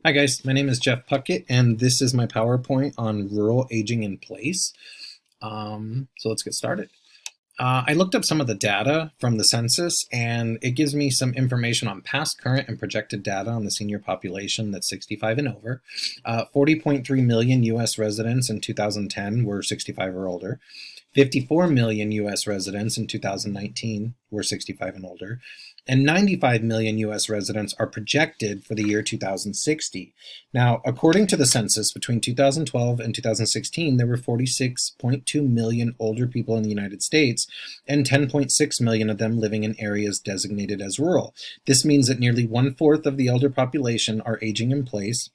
Hi guys, my name is Jeff Puckett and this is my PowerPoint on rural aging in place. So let's get started. I looked up some of the data from the census and it gives me some information on past, current, and projected data on the senior population that's 65 and over. 40.3 million US residents in 2010 were 65 or older. 54 million US residents in 2019 were 65 and older, and 95 million US residents are projected for the year 2060. Now, according to the census, between 2012 and 2016, there were 46.2 million older people in the United States, and 10.6 million of them living in areas designated as rural. This means that nearly one-fourth of the elder population are aging in place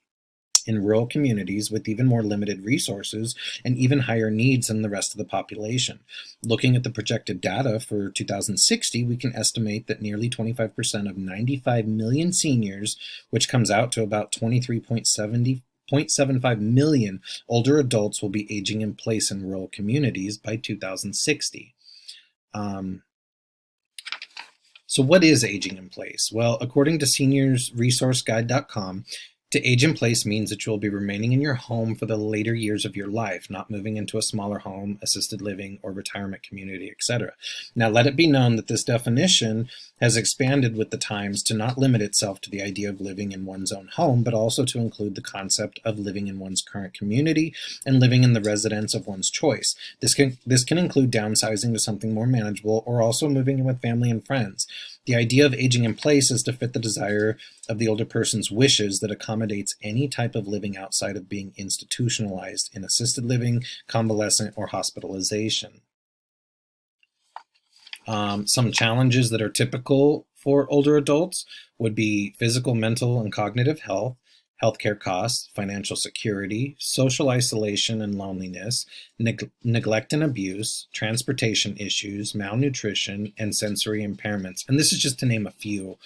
in rural communities with even more limited resources and even higher needs than the rest of the population. Looking at the projected data for 2060, we can estimate that nearly 25% of 95 million seniors, which comes out to about 23.75 million older adults, will be aging in place in rural communities by 2060. So what is aging in place? Well, according to seniorsresourceguide.com, to age in place means that you'll be remaining in your home for the later years of your life, not moving into a smaller home, assisted living, or retirement community, etc. Now, let it be known that this definition has expanded with the times to not limit itself to the idea of living in one's own home, but also to include the concept of living in one's current community and living in the residence of one's choice. This can include downsizing to something more manageable or also moving in with family and friends. The idea of aging in place is to fit the desire of the older person's wishes that accommodates any type of living outside of being institutionalized in assisted living, convalescent, or hospitalization. Some challenges that are typical for older adults would be physical, mental, and cognitive health, healthcare costs, financial security, social isolation and loneliness, neglect and abuse, transportation issues, malnutrition, and sensory impairments. And this is just to name a few,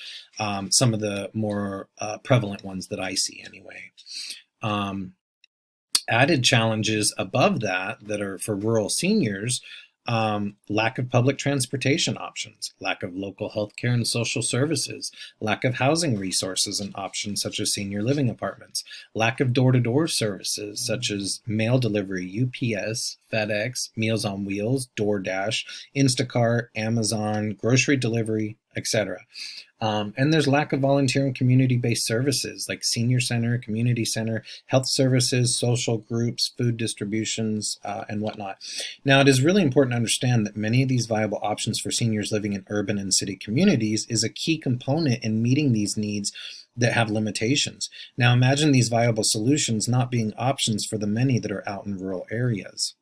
some of the more prevalent ones that I see anyway. Added challenges above that are for rural seniors: lack of public transportation options, lack of local healthcare and social services, lack of housing resources and options such as senior living apartments, lack of door-to-door services such as mail delivery, UPS, FedEx, Meals on Wheels, DoorDash, Instacart, Amazon, grocery delivery, etc. And there's lack of volunteer and community-based services like senior center, community center, health services, social groups, food distributions, and whatnot. Now, it is really important to understand that many of these viable options for seniors living in urban and city communities is a key component in meeting these needs that have limitations. Now, imagine these viable solutions not being options for the many that are out in rural areas.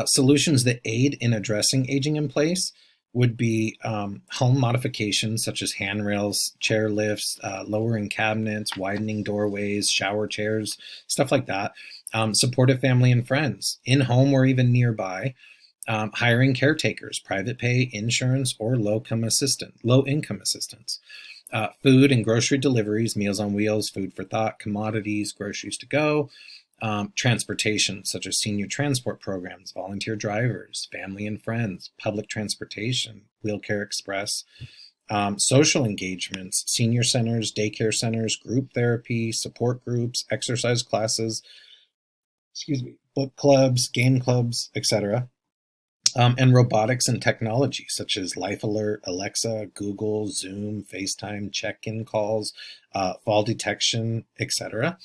Solutions that aid in addressing aging in place would be home modifications such as handrails, chair lifts, lowering cabinets, widening doorways, shower chairs, stuff like that. Supportive family and friends, in home or even nearby. Hiring caretakers, private pay, insurance, or low income assistance. Food and grocery deliveries, Meals on Wheels, Food for Thought, commodities, groceries to go. Transportation, such as senior transport programs, volunteer drivers, family and friends, public transportation, Wheelcare Express. Social engagements, senior centers, daycare centers, group therapy, support groups, exercise classes, book clubs, game clubs, etc. And robotics and technology, such as Life Alert, Alexa, Google, Zoom, FaceTime, check-in calls, fall detection, etc.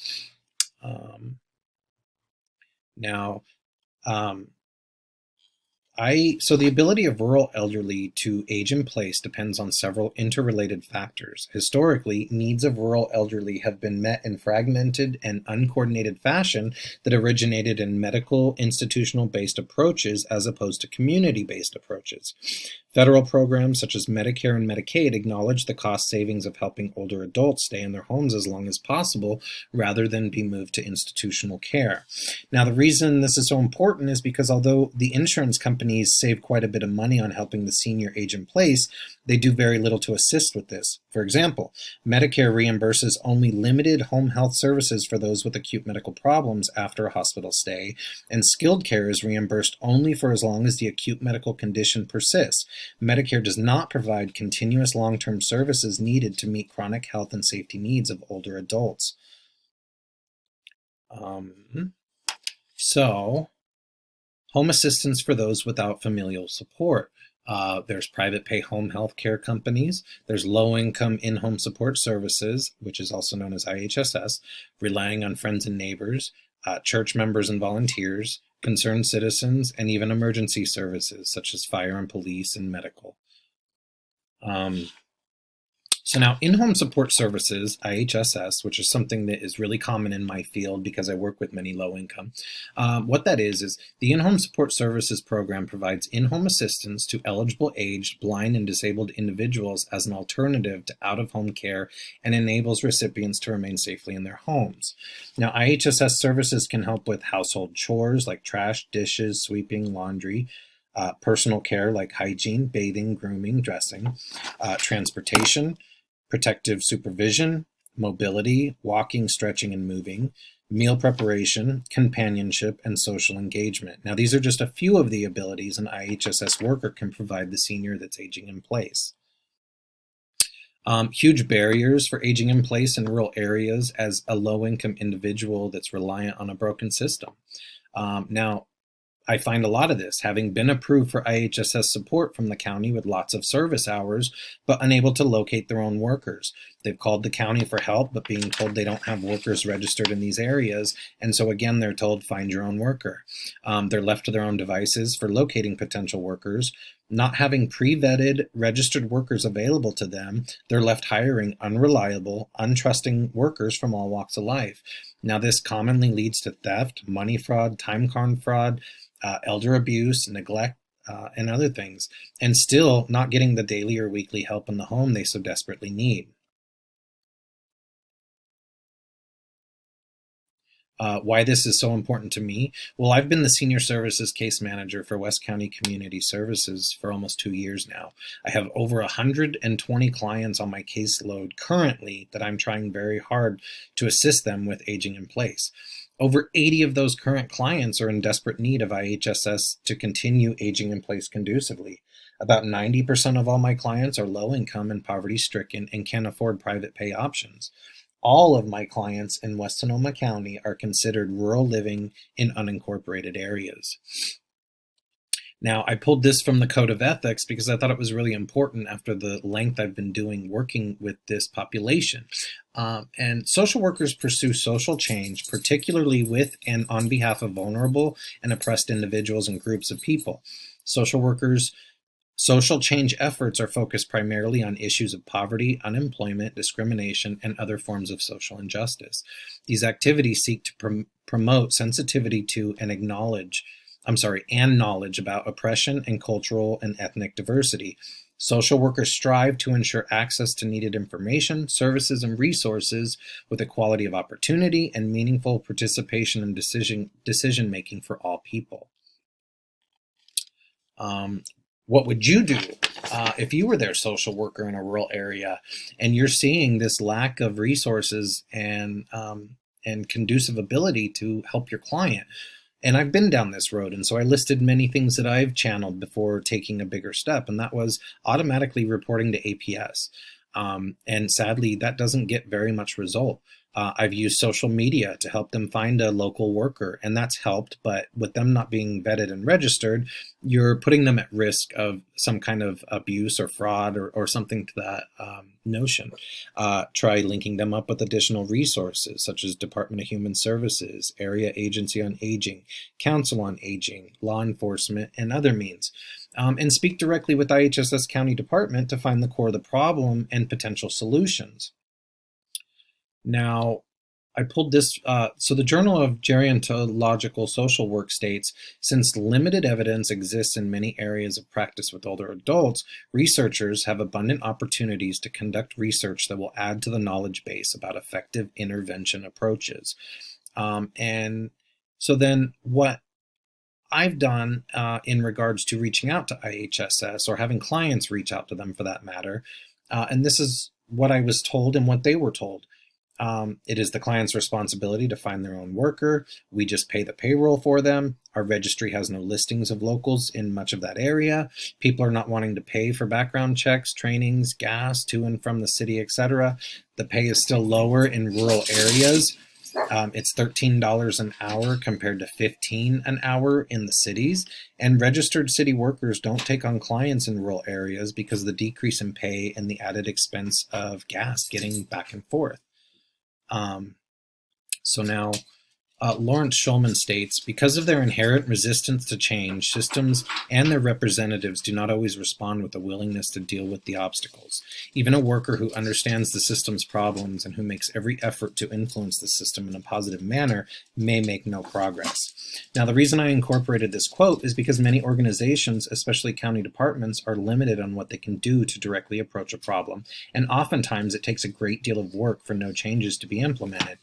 Now, um, so the ability of rural elderly to age in place depends on several interrelated factors. Historically, needs of rural elderly have been met in fragmented and uncoordinated fashion that originated in medical institutional-based approaches as opposed to community-based approaches. Federal programs such as Medicare and Medicaid acknowledge the cost savings of helping older adults stay in their homes as long as possible rather than be moved to institutional care. Now, the reason this is so important is because although the insurance companies companies save quite a bit of money on helping the senior age in place, they do very little to assist with this. For example, Medicare reimburses only limited home health services for those with acute medical problems after a hospital stay, and skilled care is reimbursed only for as long as the acute medical condition persists. Medicare does not provide continuous long-term services needed to meet chronic health and safety needs of older adults. So, home assistance for those without familial support. There's private pay home health care companies. There's low income in home support services, which is also known as IHSS, relying on friends and neighbors, church members and volunteers, concerned citizens, and even emergency services such as fire and police and medical. So now in-home support services, IHSS, which is something that is really common in my field because I work with many low income, what that is the in-home support services program provides in-home assistance to eligible aged, blind, and disabled individuals as an alternative to out-of-home care and enables recipients to remain safely in their homes. Now, IHSS services can help with household chores like trash, dishes, sweeping, laundry, personal care like hygiene, bathing, grooming, dressing, transportation, protective supervision, mobility, walking, stretching, and moving, meal preparation, companionship, and social engagement. Now, these are just a few of the abilities an IHSS worker can provide the senior that's aging in place. Huge barriers for aging in place in rural areas as a low-income individual that's reliant on a broken system. Now, I find a lot of this, having been approved for IHSS support from the county with lots of service hours, but unable to locate their own workers. They've called the county for help, but being told they don't have workers registered in these areas. And so again, they're told, find your own worker. They're left to their own devices for locating potential workers. Not having pre-vetted registered workers available to them, they're left hiring unreliable, untrusting workers from all walks of life. Now, this commonly leads to theft, money fraud, time card fraud, elder abuse, neglect, and other things, and still not getting the daily or weekly help in the home they so desperately need. Why this is so important to me? Well, I've been the Senior Services Case Manager for West County Community Services for almost 2 years now. I have over 120 clients on my caseload currently that I'm trying very hard to assist them with aging in place. Over 80 of those current clients are in desperate need of IHSS to continue aging in place conducively. About 90% of all my clients are low income and poverty stricken and can't afford private pay options. All of my clients in West Sonoma County are considered rural living in unincorporated areas. Now, I pulled this from the Code of Ethics because I thought it was really important after the length I've been doing working with this population. And social workers pursue social change, particularly with and on behalf of vulnerable and oppressed individuals and groups of people. Social change efforts are focused primarily on issues of poverty, unemployment, discrimination, and other forms of social injustice. These activities seek to promote sensitivity to and knowledge about oppression and cultural and ethnic diversity. Social workers strive to ensure access to needed information, services, and resources with equality of opportunity and meaningful participation in decision making for all people. What would you do if you were their social worker in a rural area and you're seeing this lack of resources and conducive ability to help your client? And I've been down this road, and so I listed many things that I've channeled before taking a bigger step, and that was automatically reporting to APS. And sadly, that doesn't get very much result. I've used social media to help them find a local worker, and that's helped. But with them not being vetted and registered, you're putting them at risk of some kind of abuse or fraud or something to that notion. Try linking them up with additional resources such as Department of Human Services, Area Agency on Aging, Council on Aging, law enforcement, and other means. And speak directly with IHSS County Department to find the core of the problem and potential solutions. Now, I pulled this, so the Journal of Gerontological Social Work states, since limited evidence exists in many areas of practice with older adults, researchers have abundant opportunities to conduct research that will add to the knowledge base about effective intervention approaches. And so then what I've done in regards to reaching out to IHSS or having clients reach out to them for that matter. And this is what I was told and what they were told. It is the client's responsibility to find their own worker. We just pay the payroll for them. Our registry has no listings of locals in much of that area. People are not wanting to pay for background checks, trainings, gas to and from the city, etc. The pay is still lower in rural areas. It's $13 an hour compared to $15 an hour in the cities. And registered city workers don't take on clients in rural areas because of the decrease in pay and the added expense of gas getting back and forth. So now Lawrence Schulman states, because of their inherent resistance to change, systems and their representatives do not always respond with a willingness to deal with the obstacles. Even a worker who understands the system's problems and who makes every effort to influence the system in a positive manner may make no progress. Now, the reason I incorporated this quote is because many organizations, especially county departments, are limited on what they can do to directly approach a problem, and oftentimes it takes a great deal of work for no changes to be implemented.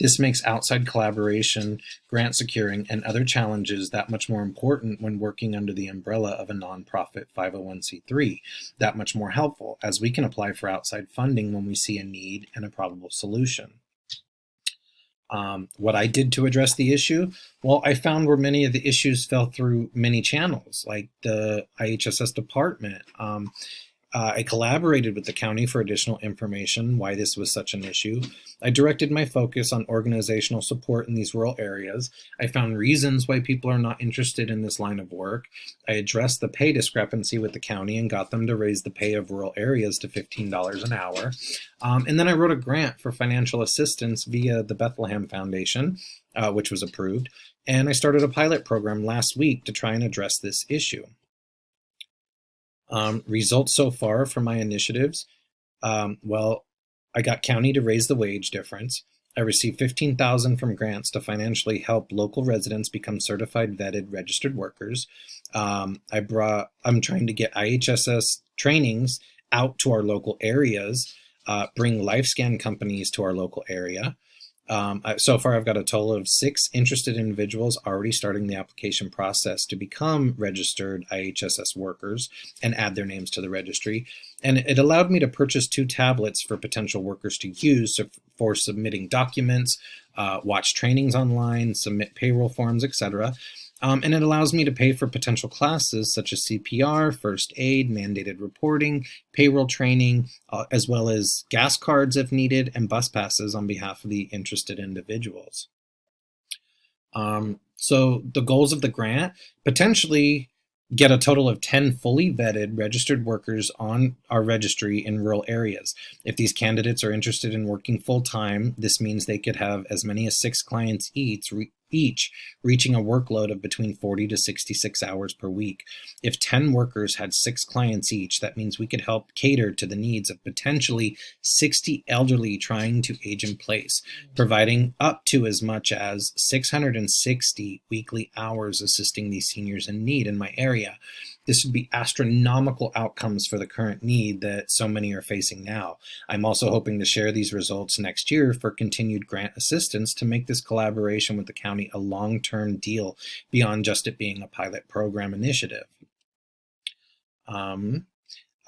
This makes outside collaboration, grant securing, and other challenges that much more important when working under the umbrella of a nonprofit 501c3, that much more helpful, as we can apply for outside funding when we see a need and a probable solution. What I did to address the issue? Well, I found where many of the issues fell through many channels, like the IHSS department. I collaborated with the county for additional information why this was such an issue. I directed my focus on organizational support in these rural areas. I found reasons why people are not interested in this line of work. I addressed the pay discrepancy with the county and got them to raise the pay of rural areas to $15 an hour. And then I wrote a grant for financial assistance via the Bethlehem Foundation, which was approved. And I started a pilot program last week to try and address this issue. Results so far from my initiatives. Well, I got county to raise the wage difference. I received $15,000 from grants to financially help local residents become certified vetted registered workers. I'm trying to get IHSS trainings out to our local areas, bring LifeScan companies to our local area. So far, I've got a total of 6 interested individuals already starting the application process to become registered IHSS workers and add their names to the registry. And it allowed me to purchase 2 tablets for potential workers to use for submitting documents, watch trainings online, submit payroll forms, etc. And it allows me to pay for potential classes such as CPR, first aid, mandated reporting, payroll training, as well as gas cards if needed, and bus passes on behalf of the interested individuals. So the goals of the grant, potentially get a total of 10 fully vetted registered workers on our registry in rural areas. If these candidates are interested in working full-time, this means they could have as many as 6 clients each, reaching a workload of between 40 to 66 hours per week. If 10 workers had 6 clients each, that means we could help cater to the needs of potentially 60 elderly trying to age in place, providing up to as much as 660 weekly hours assisting these seniors in need in my area. This would be astronomical outcomes for the current need that so many are facing now. I'm also hoping to share these results next year for continued grant assistance to make this collaboration with the county a long-term deal beyond just it being a pilot program initiative. And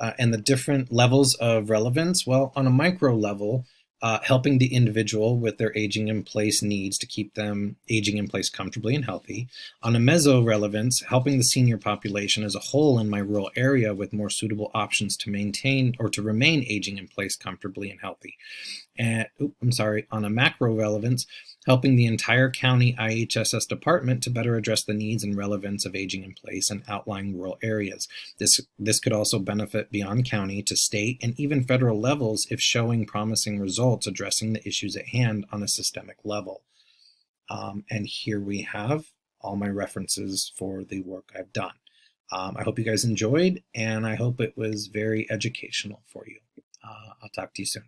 the different levels of relevance, well, on a micro level, helping the individual with their aging in place needs to keep them aging in place comfortably and healthy. On a meso relevance, helping the senior population as a whole in my rural area with more suitable options to maintain or to remain aging in place comfortably and healthy. And on a macro relevance, helping the entire county IHSS department to better address the needs and relevance of aging in place and outlying rural areas. This could also benefit beyond county to state and even federal levels if showing promising results addressing the issues at hand on a systemic level. And here we have all my references for the work I've done. I hope you guys enjoyed, and I hope it was very educational for you. I'll talk to you soon.